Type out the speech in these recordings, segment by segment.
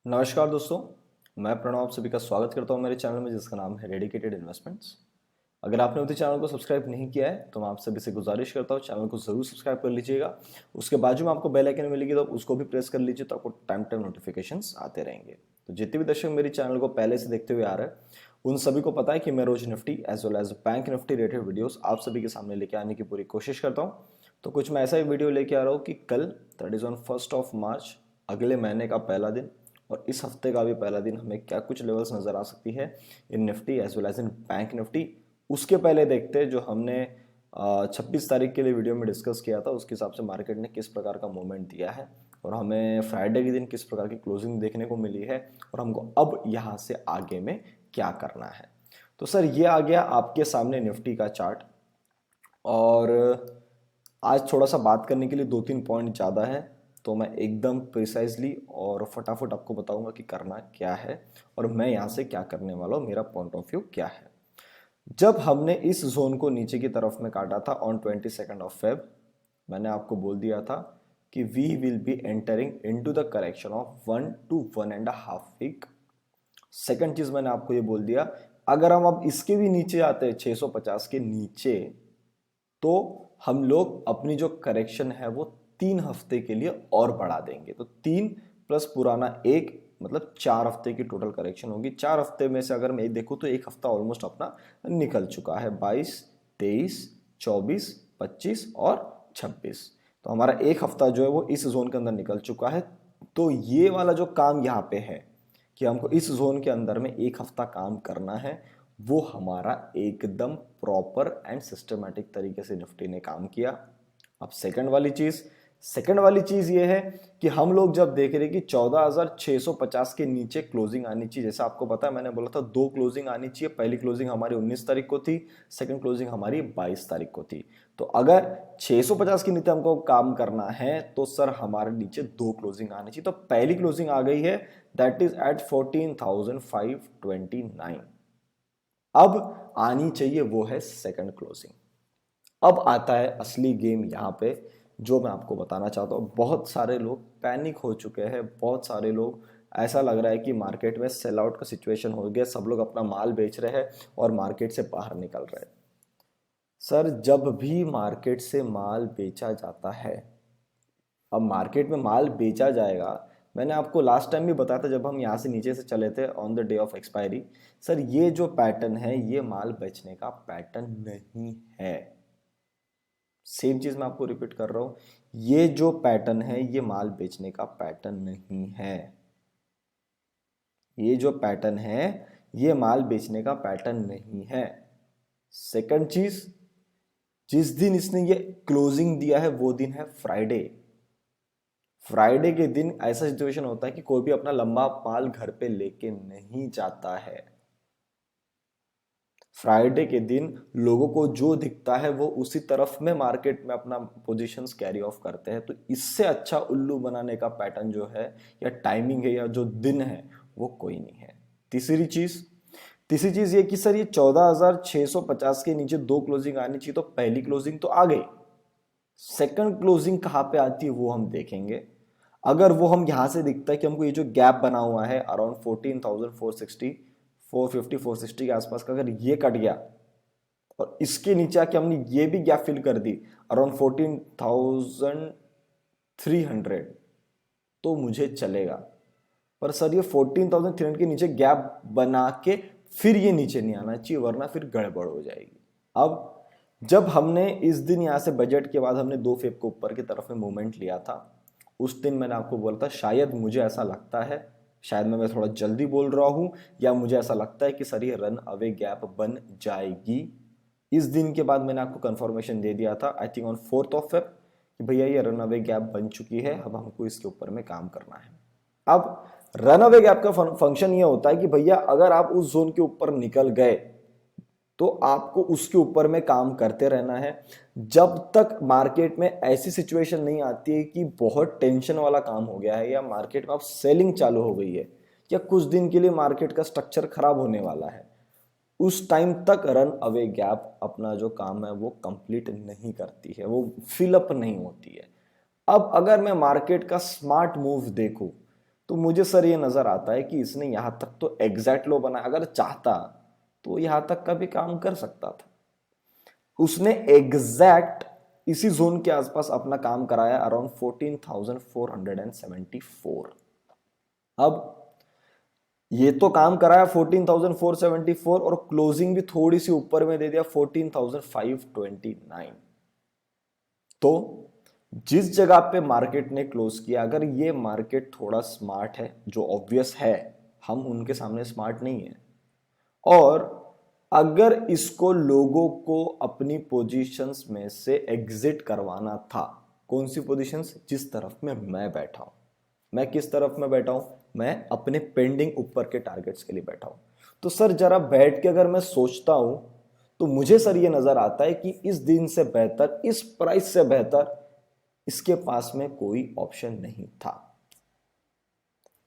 नमस्कार दोस्तों, मैं प्रणव आप सभी का स्वागत करता हूं मेरे चैनल में जिसका नाम है डेडिकेटेड इन्वेस्टमेंट्स। अगर आपने अभी चैनल को सब्सक्राइब नहीं किया है तो मैं आप सभी से गुजारिश करता हूं चैनल को जरूर सब्सक्राइब कर लीजिएगा। उसके बाजू में आपको बेल आइकन मिलेगी तो उसको भी प्रेस कर लीजिए तो आपको टाइम टाइम नोटिफिकेशंस आते रहेंगे। तो जितने भी दर्शक मेरे चैनल को पहले से देखते हुए आ रहे हैं उन सभी को पता है कि मैं रोज Nifty as well as bank Nifty related videos आप सभी के सामने लेके आने की पूरी कोशिश करता हूँ। तो कुछ मैं ऐसा ही वीडियो लेके आ रहा हूँ कि कल दैट इज ऑन 1 मार्च, अगले महीने का पहला दिन और इस हफ्ते का भी पहला दिन हमें क्या कुछ लेवल्स नजर आ सकती है in Nifty as well as in bank Nifty. उसके पहले देखते हैं जो हमने 26 तारीख के लिए वीडियो में डिस्कस किया था उसके हिसाब से मार्केट ने किस प्रकार का मूवमेंट दिया है और हमें फ्राइडे के दिन किस प्रकार की क्लोजिंग देखने को मिली है और हमको अब यहाँ से आगे में क्या करना है। तो सर ये आ गया आपके सामने निफ्टी का चार्ट और आज थोड़ा सा बात करने के लिए 2-3 पॉइंट ज़्यादा है तो मैं एकदम प्रिसाइजली और फटाफट आपको बताऊंगा कि करना क्या है और मैं यहाँ से क्या करने वाला हूँ, मेरा पॉइंट ऑफ व्यू क्या है। जब हमने इस जोन को नीचे की तरफ में काटा था ऑन 22 मैंने आपको बोल दिया था कि we will be entering into the correction of 1 to 1.5 week. Second चीज मैंने आपको ये बोल दिया, अगर हम अब इसके भी नीचे आते हैं 650 के नीचे तो हम लोग अपनी जो करेक्शन है वो 3 हफ्ते के लिए और बढ़ा देंगे। तो 3 प्लस पुराना 1 मतलब 4 हफ्ते की टोटल करेक्शन होगी। 4 हफ्ते में से अगर मैं देखूं तो एक हफ्ता ऑलमोस्ट अपना निकल चुका है, 22, 23, 24, 25 और 26। तो हमारा एक हफ्ता जो है वो इस जोन के अंदर निकल चुका है। तो ये वाला जो काम यहाँ पे है कि हमको इस जोन के अंदर में एक हफ्ता काम करना है, वो हमारा एकदम प्रॉपर एंड सिस्टमैटिक तरीके से निफ्टी ने काम किया। अब सेकंड वाली चीज ये है कि हम लोग जब देख रहे कि 14,650 के नीचे क्लोजिंग आनी चाहिए, जैसा आपको पता है मैंने बोला था 2 क्लोजिंग आनी चाहिए। पहली क्लोजिंग हमारी 19 तारीख को थी, सेकंड क्लोजिंग हमारी 22 तारीख को थी। तो अगर 650 के नीचे हमको काम करना है तो सर हमारे नीचे 2 क्लोजिंग आनी चाहिए। तो पहली क्लोजिंग आ गई है, दैट इज एट 14,529। अब आनी चाहिए वो है सेकंड क्लोजिंग। अब आता है असली गेम यहाँ पे जो मैं आपको बताना चाहता हूँ। बहुत सारे लोग पैनिक हो चुके हैं, बहुत सारे लोग ऐसा लग रहा है कि मार्केट में सेल आउट का सिचुएशन हो गया, सब लोग अपना माल बेच रहे हैं और मार्केट से बाहर निकल रहे हैं। सर जब भी मार्केट से माल बेचा जाता है, अब मार्केट में माल बेचा जाएगा, मैंने आपको लास्ट टाइम भी बताया था जब हम यहाँ से नीचे से चले थे on the day of expiry. Sir ये जो पैटर्न है ये माल बेचने का पैटर्न नहीं है। सेम चीज मैं आपको रिपीट कर रहा हूं, ये जो पैटर्न है ये माल बेचने का पैटर्न नहीं है। ये जो पैटर्न है ये माल बेचने का पैटर्न नहीं है। सेकंड चीज, जिस दिन इसने ये क्लोजिंग दिया है वो दिन है फ्राइडे। फ्राइडे के दिन ऐसा सिचुएशन होता है कि कोई भी अपना लंबा माल घर पे लेके नहीं जाता है। फ्राइडे के दिन लोगों को जो दिखता है वो उसी तरफ में मार्केट में अपना पोजीशंस कैरी ऑफ करते हैं। तो इससे अच्छा उल्लू बनाने का पैटर्न जो है या टाइमिंग है या जो दिन है वो कोई नहीं है। तीसरी चीज ये कि सर ये 14,650 के नीचे 2 क्लोजिंग आनी चाहिए, तो पहली क्लोजिंग तो आ गई, सेकंड क्लोजिंग कहां पे आती है वो हम देखेंगे। अगर वो हम यहां से दिखता है कि हमको ये जो गैप बना हुआ है अराउंड 14,460, 450, 460 के आसपास का, अगर ये कट गया और इसके नीचे आके हमने ये भी गैप फिल कर दी अराउंड 14,300, तो मुझे चलेगा। पर सर ये 14,300 के नीचे गैप बना के फिर ये नीचे नहीं आना चाहिए वरना फिर गड़बड़ हो जाएगी। अब जब हमने इस दिन यहां से बजट के बाद हमने 2 फेब को ऊपर की तरफ में मूवमेंट लिया था, उस दिन मैंने आपको बोला था शायद मुझे ऐसा लगता है, शायद मैं थोड़ा जल्दी बोल रहा हूं या मुझे ऐसा लगता है कि सर ये रन अवे गैप बन जाएगी। इस दिन के बाद मैंने आपको कंफर्मेशन दे दिया था आई थिंक ऑन 4 फेब कि भैया ये रन अवे गैप बन चुकी है, अब हमको इसके ऊपर में काम करना है। अब रन अवे गैप का फंक्शन ये होता है कि भैया अगर आप उस जोन के ऊपर निकल गए तो आपको उसके ऊपर में काम करते रहना है जब तक मार्केट में ऐसी सिचुएशन नहीं आती है कि बहुत टेंशन वाला काम हो गया है या मार्केट में अब सेलिंग चालू हो गई है या कुछ दिन के लिए मार्केट का स्ट्रक्चर खराब होने वाला है। उस टाइम तक रन अवे गैप अपना जो काम है वो कंप्लीट नहीं करती है, वो फिलअप नहीं होती है। अब अगर मैं मार्केट का स्मार्ट मूव देखूं तो मुझे सर ये नजर आता है कि इसने यहां तक तो एग्जैक्ट लो बना, अगर चाहता तो यहां तक का भी काम कर सकता था। उसने एग्जैक्ट इसी जोन के आसपास अपना काम कराया अराउंड 14,474। अब ये तो काम कराया 14,474 और क्लोजिंग भी थोड़ी सी ऊपर में दे दिया 14,529। तो जिस जगह पे मार्केट ने क्लोज किया, अगर ये मार्केट थोड़ा स्मार्ट है, जो ऑब्वियस है, हम उनके सामने स्मार्ट नहीं है, और अगर इसको लोगों को अपनी पोजीशंस में से एग्जिट करवाना था, कौन सी पोजीशंस? जिस तरफ में मैं बैठा हूं। मैं किस तरफ में बैठा हूं? मैं अपने पेंडिंग ऊपर के टारगेट्स के लिए बैठा हूं। तो सर जरा बैठ के अगर मैं सोचता हूं तो मुझे सर ये नजर आता है कि इस दिन से बेहतर, इस प्राइस से बेहतर इसके पास में कोई ऑप्शन नहीं था।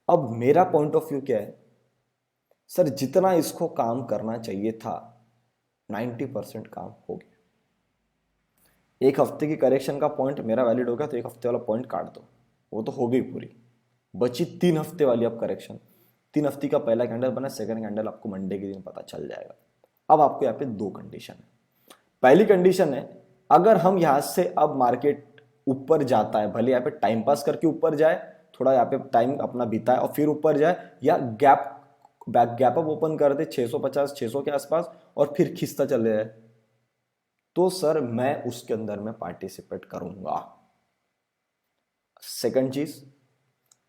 अब मेरा पॉइंट ऑफ व्यू क्या है? सर जितना इसको काम करना चाहिए था 90% काम हो गया। एक हफ्ते की करेक्शन का पॉइंट मेरा वैलिड हो गया तो एक हफ्ते वाला पॉइंट काट दो, वो तो हो गई पूरी। बची 3 हफ्ते वाली अब करेक्शन। 3 हफ्ते का पहला कैंडल बना, सेकंड कैंडल आपको मंडे के दिन पता चल जाएगा। अब आपको यहाँ पे 2 कंडीशन है। पहली कंडीशन है, अगर हम यहां से अब मार्केट ऊपर जाता है, भले यहाँ पे टाइम पास करके ऊपर जाए, थोड़ा यहाँ पे टाइम अपना बिताए और फिर ऊपर जाए, या गैप अप ओपन कर दे 650 600 के आसपास और फिर खिंचता चले जाए, तो सर मैं उसके अंदर में पार्टिसिपेट करूंगा। सेकंड चीज,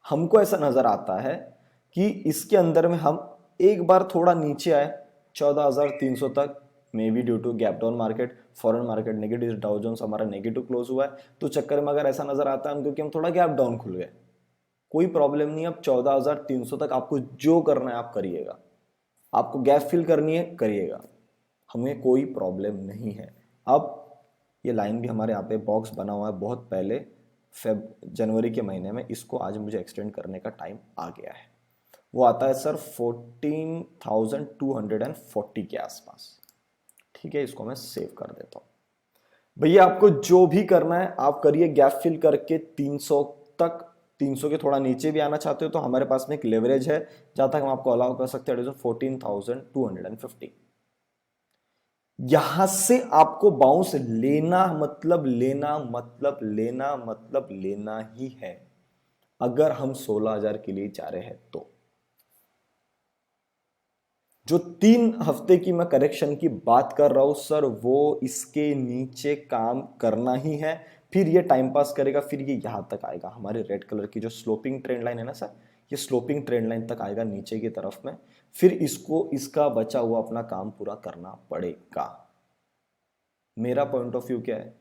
हमको ऐसा नजर आता है कि इसके अंदर में हम एक बार थोड़ा नीचे आए 14,300 तक, may be due to gap down market, foreign market negative, Dow Jones हमारा नेगेटिव क्लोज हुआ है, तो चक्कर में अगर ऐसा नजर आता है क्योंकि हम थोड़ा गैप डाउन खुल गए, कोई प्रॉब्लम नहीं। अब 14,300 तक आपको जो करना है आप करिएगा, आपको गैप फिल करनी है करिएगा, हमें कोई प्रॉब्लम नहीं है। अब ये लाइन भी हमारे यहाँ पे बॉक्स बना हुआ है बहुत पहले, जनवरी के महीने में, इसको आज मुझे एक्सटेंड करने का टाइम आ गया है। वो आता है सर 14,240 के आसपास। ठीक है, इसको मैं सेव कर देता हूँ। भैया आपको जो भी करना है आप करिए, गैप फिल करके 300 तक, 300 के थोड़ा नीचे भी आना चाहते हो तो हमारे पास में एक लेवरेज है जहां तक हम आपको अलाउ कर सकते हैं 14,250। यहां से आपको बाउंस लेना मतलब लेना मतलब लेना मतलब लेना ही है, अगर हम 16,000 के लिए जा रहे हैं तो। जो 3 हफ्ते की मैं करेक्शन की बात कर रहा हूं सर, वो इसके नीचे काम करना ही है, फिर ये टाइम पास करेगा, फिर ये यहां तक आएगा, हमारे रेड कलर की जो स्लोपिंग ट्रेंड लाइन है ना सर, ये स्लोपिंग ट्रेंड लाइन तक आएगा नीचे की तरफ में, फिर इसको इसका बचा हुआ अपना काम पूरा करना पड़ेगा। मेरा पॉइंट ऑफ व्यू क्या है?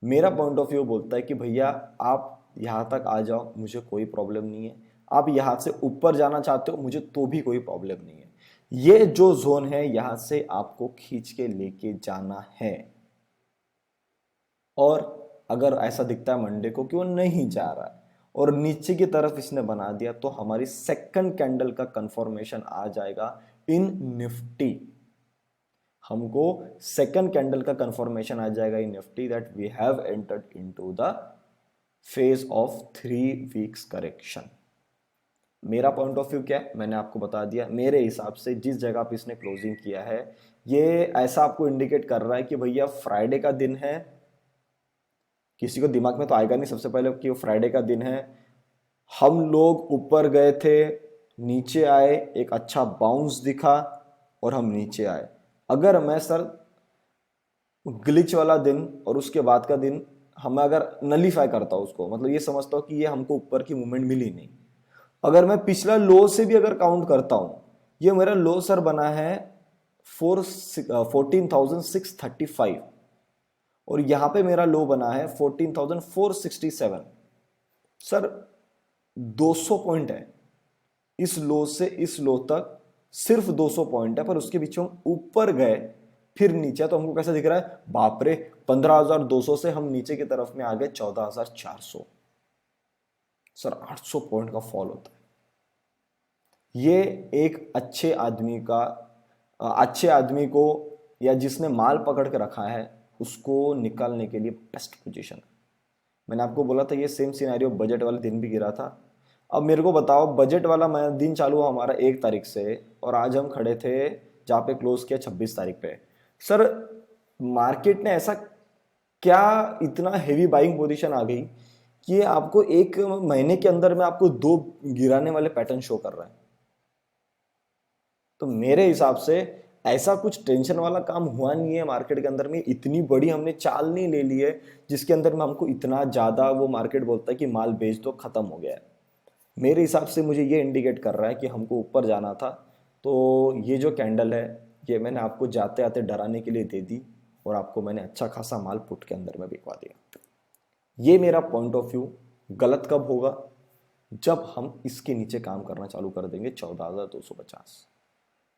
मेरा पॉइंट ऑफ व्यू बोलता है कि भैया आप यहां तक आ जाओ, मुझे कोई प्रॉब्लम नहीं है। आप यहां से ऊपर जाना चाहते हो, मुझे तो भी कोई प्रॉब्लम नहीं है। ये जो जोन है यहां से आपको खींच के लेके जाना है, और अगर ऐसा दिखता है मंडे को कि वो नहीं जा रहा है और नीचे की तरफ इसने बना दिया, तो हमारी सेकंड कैंडल का कंफर्मेशन आ जाएगा इन निफ्टी। हमको सेकंड कैंडल का कंफर्मेशन आ जाएगा in Nifty that we have entered into the phase of 3 weeks correction. मेरा पॉइंट ऑफ व्यू क्या है मैंने आपको बता दिया। मेरे हिसाब से जिस जगह पे इसने क्लोजिंग किया है, ये ऐसा आपको इंडिकेट कर रहा है कि भैया फ्राइडे का दिन है। किसी को दिमाग में तो आएगा नहीं सबसे पहले कि वो फ्राइडे का दिन है, हम लोग ऊपर गए थे, नीचे आए, एक अच्छा बाउंस दिखा और हम नीचे आए। अगर मैं सर ग्लिच वाला दिन और उसके बाद का दिन हम अगर नलीफाई करता हूं उसको, मतलब ये समझता हूं कि ये हमको ऊपर की मूवमेंट मिली नहीं, अगर मैं पिछला लो से भी अगर काउंट करता हूं, ये मेरा लो सर बना है 14,635 और यहां पे मेरा लो बना है 14,467। सर 200 पॉइंट है, इस लो से इस लो तक सिर्फ 200 पॉइंट है, पर उसके बीच हम ऊपर गए फिर नीचे, तो हमको कैसा दिख रहा है? बाप रे, 15,200 से हम नीचे की तरफ में आ गए 14,400। सर 800 पॉइंट का फॉल होता है। ये एक अच्छे आदमी को या जिसने माल पकड़ के रखा है उसको निकालने के लिए बेस्ट पोजीशन है। मैंने आपको बोला था ये सेम सिनेरियो बजट वाले दिन भी गिरा था। अब मेरे को बताओ, बजट वाला दिन चालू हुआ हमारा 1 तारीख से और आज हम खड़े थे जहाँ पे क्लोज किया 26 तारीख पे। सर मार्केट ने ऐसा क्या इतना हेवी बाइंग पोजीशन आ गई कि ये आपको 1 महीने के अंदर में आपको 2 गिराने वाले पैटर्न शो कर रहा है। तो मेरे हिसाब से ऐसा कुछ टेंशन वाला काम हुआ नहीं है मार्केट के अंदर में। इतनी बड़ी हमने चाल नहीं ले ली है जिसके अंदर में हमको इतना ज्यादा वो मार्केट बोलता है कि माल बेच दो, खत्म हो गया है। मेरे हिसाब से मुझे ये इंडिकेट कर रहा है कि हमको ऊपर जाना था। तो ये जो कैंडल है ये मैंने आपको जाते आते डराने के लिए दे दी और आपको मैंने अच्छा खासा माल पुट के अंदर में बिकवा दिया। ये मेरा पॉइंट ऑफ व्यू। गलत कब होगा? जब हम इसके नीचे काम करना चालू कर देंगे 14,250,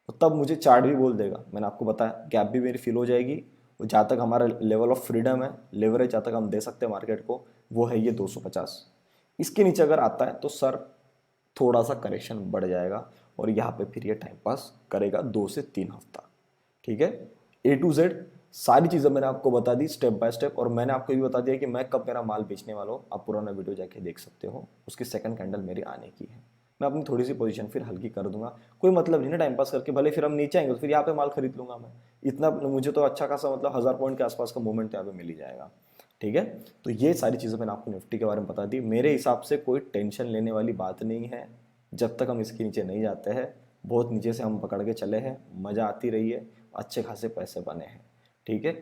तो तब मुझे चार्ट भी बोल देगा। मैंने आपको बताया गैप भी मेरी फिल हो जाएगी। और जहाँ तक हमारा लेवल ऑफ फ्रीडम है, लेवरेज जहाँ तक हम दे सकते हैं मार्केट को, वो है ये 250। इसके नीचे अगर आता है तो सर थोड़ा सा करेक्शन बढ़ जाएगा और यहाँ पे फिर ये टाइम पास करेगा 2 से 3 हफ्ता। ठीक है, A to Z सारी चीज़ें मैंने आपको बता दी स्टेप बाय स्टेप। और मैंने आपको ये भी बता दिया कि मैं कब मेरा माल बेचने वाला हूँ। आप पुराना वीडियो जाके देख सकते हो, उसकी सेकंड कैंडल मेरी आने की है। मैं अपनी थोड़ी सी पोजीशन फिर हल्की कर दूंगा। कोई मतलब नहीं ना टाइम पास करके, भले फिर हम नीचे आएंगे तो फिर यहाँ पे माल खरीद लूंगा मैं। इतना मुझे तो अच्छा खासा मतलब 1000 पॉइंट के आसपास का मूवमेंट यहाँ पे मिल ही जाएगा। ठीक है, तो ये सारी चीज़ें मैंने आपको निफ्टी के बारे में बता दी। मेरे हिसाब से कोई टेंशन लेने वाली बात नहीं है जब तक हम इसके नीचे नहीं जाते हैं। बहुत नीचे से हम पकड़ के चले हैं, मज़ा आती रही है, अच्छे खासे पैसे बने हैं। ठीक है,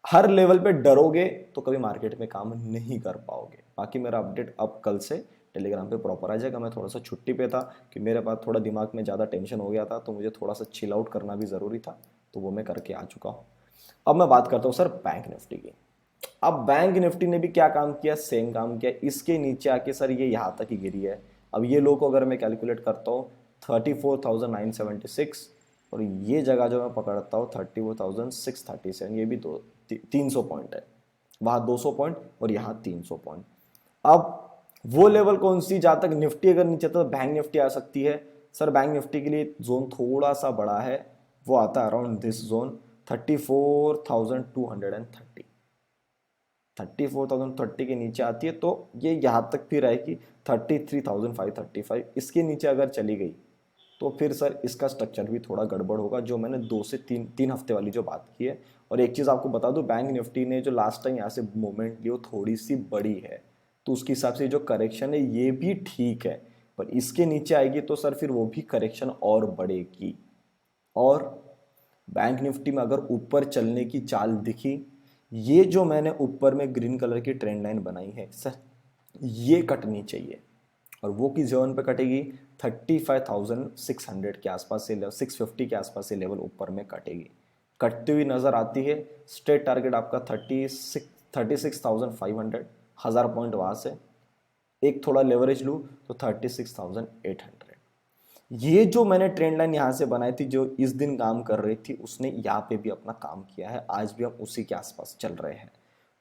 हर लेवल पे डरोगे तो कभी मार्केट में काम नहीं कर पाओगे। बाकी मेरा अपडेट अब कल से टेलीग्राम पे प्रॉपर आ जाएगा। मैं थोड़ा सा छुट्टी पे था कि मेरे पास थोड़ा दिमाग में ज़्यादा टेंशन हो गया था, तो मुझे थोड़ा सा चिल आउट करना भी ज़रूरी था, तो वो मैं करके आ चुका हूँ। अब मैं बात करता हूँ सर बैंक निफ्टी की। अब बैंक निफ्टी ने भी क्या काम किया? सेम काम किया। इसके नीचे आके सर ये यहाँ तक ही गिरी है। अब ये लो को अगर मैं कैलकुलेट करता हूँ 34,976, और ये जगह जो मैं पकड़ता हूँ 34,637, ये भी 300 पॉइंट है। वहाँ 200 पॉइंट और यहाँ 300 पॉइंट। अब वो लेवल कौन सी जहाँ तक निफ्टी अगर नीचे तो बैंक निफ्टी आ सकती है? सर बैंक निफ्टी के लिए जोन थोड़ा सा बड़ा है, वो आता है अराउंड दिस जोन 34,230। 34,030 के नीचे आती है तो ये यहाँ तक फिर आएगी 33,535। इसके नीचे अगर चली गई तो फिर सर इसका स्ट्रक्चर भी थोड़ा गड़बड़ होगा, जो मैंने 2 से 3 हफ्ते वाली जो बात की है। और एक चीज़ आपको बता दूं, बैंक निफ्टी ने जो लास्ट टाइम यहाँ से मूवमेंट ली वो थोड़ी सी बड़ी है, तो उसके हिसाब से जो करेक्शन है ये भी ठीक है। पर इसके नीचे आएगी तो सर फिर वो भी करेक्शन और बढ़ेगी। और बैंक निफ्टी में अगर ऊपर चलने की चाल दिखी, ये जो मैंने ऊपर में ग्रीन कलर की ट्रेंड लाइन बनाई है सर, ये कटनी चाहिए। और वो किस जोन पे कटेगी? 35,600 के आसपास से, 650 के आसपास से लेवल ऊपर में कटेगी, कटती हुई नजर आती है। स्ट्रेट टारगेट आपका 36,500, 1000 पॉइंट वहां से। एक थोड़ा लेवरेज लूँ तो 36,800। ये जो मैंने ट्रेंड लाइन यहाँ से बनाई थी जो इस दिन काम कर रही थी, उसने यहाँ पे भी अपना काम किया है। आज भी हम उसी के आसपास चल रहे हैं।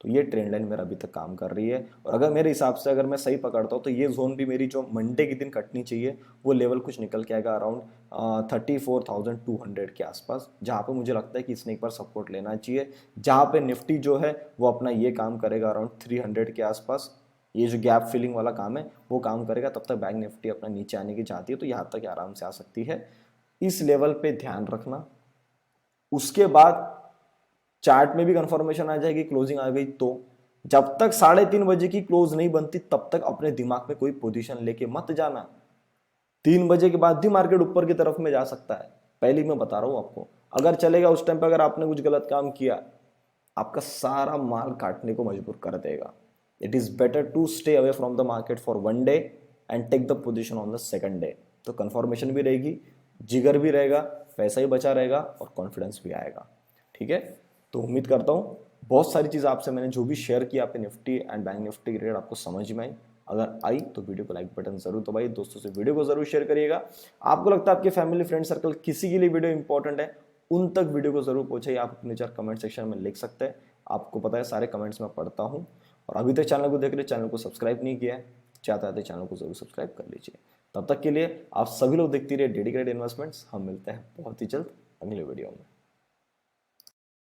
तो ये ट्रेंड लाइन मेरा अभी तक काम कर रही है। और अगर मेरे हिसाब से अगर मैं सही पकड़ता हूँ तो ये जोन भी मेरी जो मंडे के दिन कटनी चाहिए, वो लेवल कुछ निकल के आएगा अराउंड 34,200 के आसपास, जहाँ पे मुझे लगता है कि इसने एक बार सपोर्ट लेना चाहिए। जहाँ पे निफ्टी जो है वो अपना ये काम करेगा अराउंड 300 के आसपास। ये जो गैप फिलिंग वाला काम है वो काम करेगा, तब तक बैंक निफ्टी अपना नीचे आने की चाहती है तो यहाँ तक आराम से आ सकती है। इस लेवल पे ध्यान रखना। उसके बाद चार्ट में भी कंफर्मेशन आ जाएगी, क्लोजिंग आ गई तो। जब तक 3:30 बजे की क्लोज नहीं बनती तब तक अपने दिमाग में कोई पोजीशन लेके मत जाना। 3 बजे के बाद भी मार्केट ऊपर की तरफ में जा सकता है, पहले मैं बता रहा हूं आपको। अगर चलेगा उस टाइम पे, अगर आपने कुछ गलत काम किया, आपका सारा माल काटने को मजबूर कर देगा। It is better to stay away from the market for 1 day and take the position on the second day. तो कंफर्मेशन भी रहेगी, जिगर भी रहेगा, पैसा ही बचा रहेगा और कॉन्फिडेंस भी आएगा। ठीक है, तो उम्मीद करता हूँ बहुत सारी चीज़ आपसे मैंने जो भी शेयर किया आपके निफ्टी एंड बैंक निफ्टी की रेट आपको समझ में आई। अगर आई तो वीडियो को लाइक बटन जरूर दबाइए, दोस्तों से वीडियो को जरूर शेयर करिएगा। आपको लगता है आपके फैमिली फ्रेंड सर्कल किसी के लिए वीडियो इंपॉर्टेंट है, उन तक वीडियो को जरूर पहुंचाइए। आप अपने चार कमेंट सेक्शन में लिख सकते हैं, आपको पता है सारे कमेंट्स मैं पढ़ता हूँ। और अभी तक चैनल को देख रहे, चैनल को सब्सक्राइब नहीं किया है, चाहते आते चैनल को जरूर सब्सक्राइब कर लीजिए। तब तक के लिए आप सभी लोग देखते रहिए डेडिकेटेड इन्वेस्टमेंट्स। हम मिलते हैं बहुत ही जल्द अगले वीडियो में।